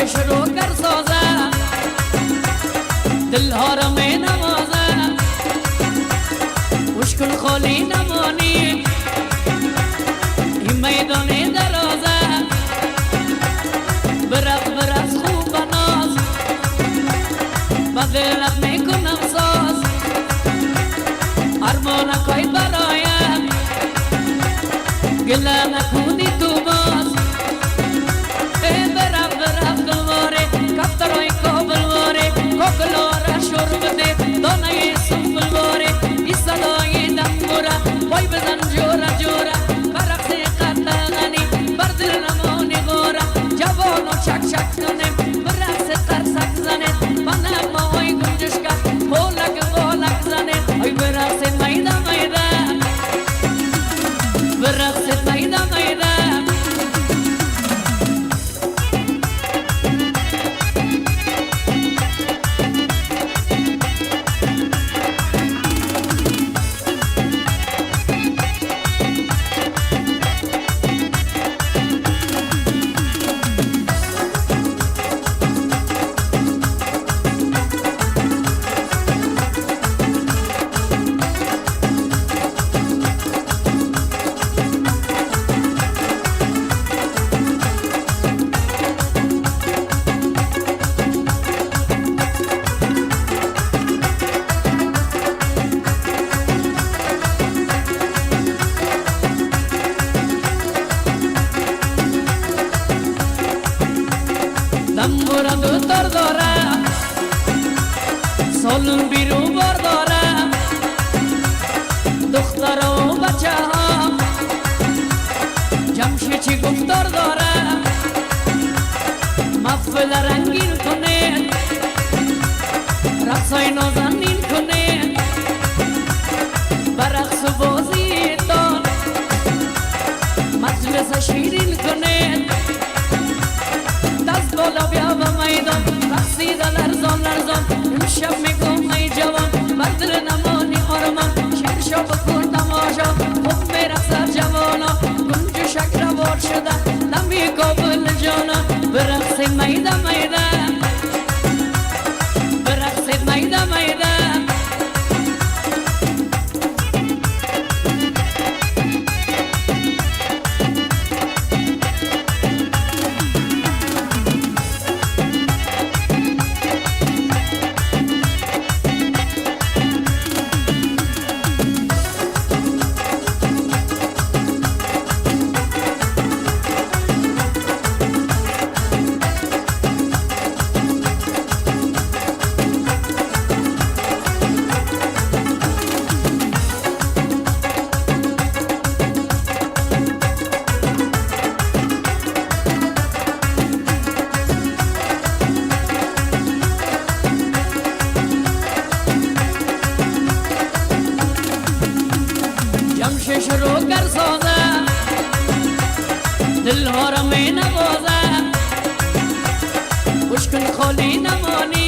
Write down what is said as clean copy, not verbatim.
شروع کر سازه دل ها را می نوازه مشکل خالی نمانی این میدان درازه برق خوب و ناز با دلت می کنم ساز ارمانکای برایم گله نکنی تو باز کفترای کابل واره کوکلارا شرب ده دانه سنبل واره ای صدای دنبوره وای بزن جورا جورا برقص قطغنی بر دل نمانی غوره جوان و چک چک کنیم برقص قرصک زنه منم ماهای گنجش کرد پولک زنه ای برقص میده برقص میده دنبورا دوتر داره سالون بیرو بار داره دختر و بچه ها جمشی چی گفتار داره محفل رنگین کنه رقصای نازنین کنه برقص و بازی دار مجلس شیرین کنه دست بالا بیا و میدان رقصیده لرزان امشب میگم ای جوان بر دل نمانی آرمان شیر شو بکن تماشا خوب میرقصد جوانا گنج شکر وار شده دمی کابل جانا برقص میده برقص میده شروع کر سازه دل ها را می نوازه مشکل خالی نمانی